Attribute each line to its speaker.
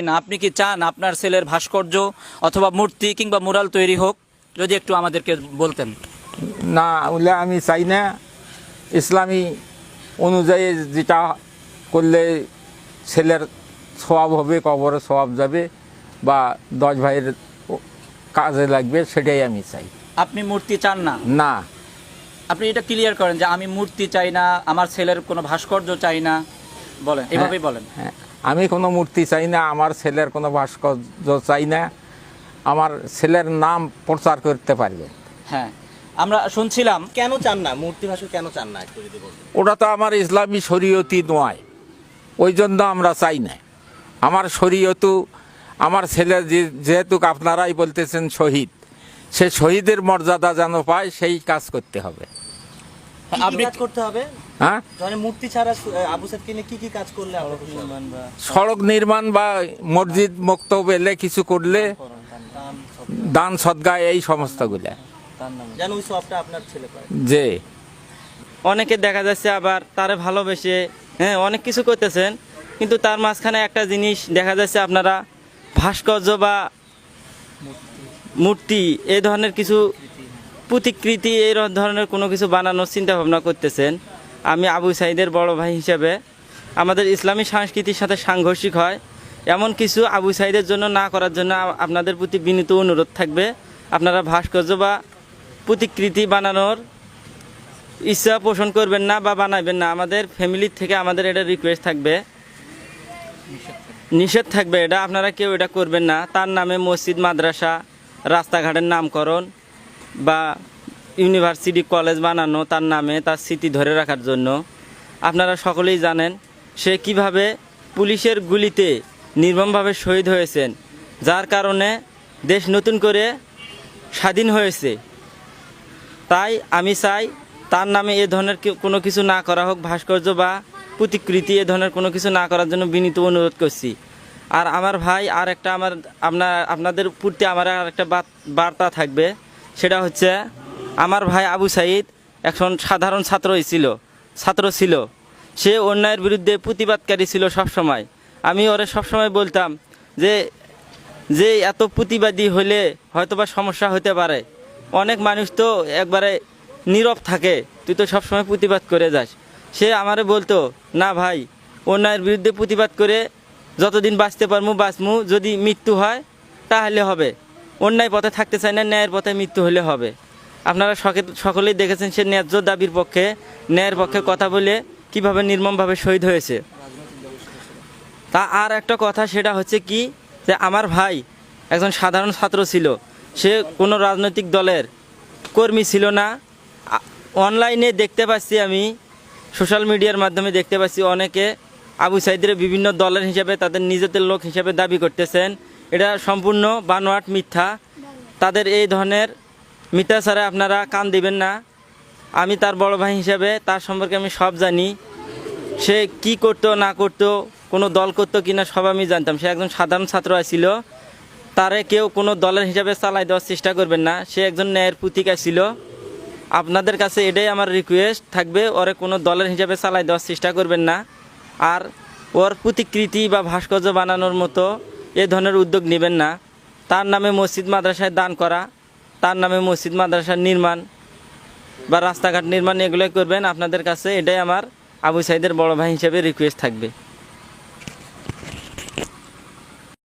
Speaker 1: না, আপনি কি চান আপনার ছেলের ভাস্কর্য অথবা মূর্তি কিংবা মুরাল তৈরি হোক? যদি একটু আমাদেরকে বলতেন।
Speaker 2: না, ওগুলো আমি চাই না। ইসলামী অনুযায়ী যেটা করলে ছেলের সওয়াব হবে, কবরে সওয়াব যাবে বা 10 ভাইয়ের কাজে লাগবে, সেটাই আমি চাই।
Speaker 1: আপনি মূর্তি চান না?
Speaker 2: না।
Speaker 1: আপনি এটা ক্লিয়ার করেন যে আমি মূর্তি চাই না, আমার ছেলের কোনো ভাস্কর্য চাই না, বলেন, এভাবেই বলেন।
Speaker 2: হ্যাঁ, আমি কোনো মূর্তি চাই না, আমার ছেলের কোনো ভাস্কর্য চাই না, আমার ছেলের নাম প্রচার করতে পারবে।
Speaker 1: হ্যাঁ, আমরা শুনছিলাম।
Speaker 3: কেন চান না মূর্তি ভাস্কর, কেন চান না একটু যদি বলতেন?
Speaker 2: ওটা তো আমার ইসলামী শরীয়তি নয়, ওই জন্য আমরা চাই না। আমার শরীয়তু, আমার ছেলে যেহেতু আপনারাই বলতেছেন শহীদ, সে শহীদের মর্যাদা যেন পায়, সেই কাজ করতে হবে।
Speaker 3: আপনি কাজ করতে হবে।
Speaker 2: হ্যাঁ,
Speaker 3: মানে মূর্তি ছাড়া আবু সাইদকে নিয়ে কি কি কাজ করলে আপনার খুশি হবেন?
Speaker 2: সড়ক নির্মাণ বা মসজিদ মক্তব এলে কিছু করলে, দান সদকা, এই সমস্তগুলা
Speaker 3: যেন ওই সবটা আপনার ছেলে পায়।
Speaker 2: যে
Speaker 4: অনেকে দেখা যাচ্ছে আবার তারে ভালোবেসে অনেক কিছু করতেছেন, কিন্তু তার মাঝখানে একটা জিনিস দেখা যাচ্ছে, আপনারা ভাস্কর্য বা মূর্তি এই ধরনের কিছু প্রতিকৃতি এই ধরনের কোনো কিছু বানানোর চিন্তা ভাবনা করতেছেন। আমি আবু সাইদের বড় ভাই হিসেবে আমাদের ইসলামী সংস্কৃতির সাথে সাংঘর্ষিক হয় এমন কিছু আবু সাইদের জন্য না করার জন্য আপনাদের প্রতি বিনীত অনুরোধ থাকবে। আপনারা ভাস্কর্য বা প্রতিকৃতি বানানোর ইচ্ছা পোষণ করবেন না বা বানাবেন না। আমাদের ফ্যামিলির থেকে আমাদের এটা রিকোয়েস্ট থাকবে, নিষেধ থাকবে, এটা আপনারা কেউ এটা করবেন না। তার নামে মসজিদ, মাদ্রাসা, রাস্তাঘাটের নামকরণ বা ইউনিভার্সিটি, কলেজ বানানো তার নামে, তার স্মৃতি ধরে রাখার জন্য। আপনারা সকলেই জানেন সে কিভাবে পুলিশের গুলিতে নির্মমভাবে শহীদ হয়েছেন, যার কারণে দেশ নতুন করে স্বাধীন হয়েছে। তাই আমি চাই তার নামে এ ধরনের কোনো কিছু না করা হোক, ভাস্কর্য বা প্রতিকৃতি এ ধরনের কোনো কিছু না করার জন্য বিনীত অনুরোধ করছি। আর আমার ভাই, আর একটা আপনাদের প্রতি আমার আর একটা বার্তা থাকবে, সেটা হচ্ছে আমার ভাই আবু সাইদ এখন সাধারণ ছাত্র ছিল। সে অন্যায়ের বিরুদ্ধে প্রতিবাদকারী ছিল সবসময়। আমি ওরে সবসময় বলতাম যে এত প্রতিবাদী হলে হয়তোবা সমস্যা হতে পারে, অনেক মানুষ তো একবারে নীরব থাকে, তুই তো সবসময় প্রতিবাদ করে যাস। সে আমারে বলতো, না ভাই, অন্যায়ের বিরুদ্ধে প্রতিবাদ করে যতদিন বাঁচতে পারমু বাঁচমু, যদি মৃত্যু হয় তাহলে হবে। অন্যায় পথে থাকতে চাই না, ন্যায়ের পথে মৃত্যু হলে হবে। আপনারা সকলেই দেখেছেন সে ন্যায্য দাবির পক্ষে, ন্যায়ের পক্ষে কথা বলে কিভাবে নির্মমভাবে শহীদ হয়েছে। তা আর একটা কথা, সেটা হচ্ছে কি, যে আমার ভাই একজন সাধারণ ছাত্র ছিল, সে কোনো রাজনৈতিক দলের কর্মী ছিল না। অনলাইনে দেখতে পাচ্ছি, আমি সোশ্যাল মিডিয়ার মাধ্যমে দেখতে পাচ্ছি অনেকে আবু সাইদের বিভিন্ন দলের হিসাবে, তাদের নিজেদের লোক হিসাবে দাবি করতেছেন। এটা সম্পূর্ণ বানোয়াট, মিথ্যা। তাদের এই ধরনের মিথ্যা ছাড়া আপনারা কান দিবেন না। আমি তার বড় ভাই হিসাবে তার সম্পর্কে আমি সব জানি। সে কি করতো না করতো, কোনো দল করতো কিনা, সব আমি জানতাম। সে একজন সাধারণ ছাত্র ছিল, তারে কেউ কোনো দলের হিসাবে চালাই দেওয়ার চেষ্টা করবেন না। সে একজন ন্যায়ের প্রতীক ছিল। আপনাদের কাছে এটাই আমার রিকোয়েস্ট থাকবে, ওরে কোনো দলের হিসাবে চালাই দেওয়ার চেষ্টা করবেন না। আর ওর প্রতিকৃতি বা ভাস্কর্য বানানোর মতো এ ধরনের উদ্যোগ নেবেন না। তার নামে মসজিদ মাদ্রাসায় দান করা, তার নামে মসজিদ মাদ্রাসার নির্মাণ বা রাস্তাঘাট নির্মাণ, এগুলোই করবেন। আপনাদের কাছে এটাই আমার আবু সাইদের বড় ভাই হিসেবে রিকোয়েস্ট থাকবে।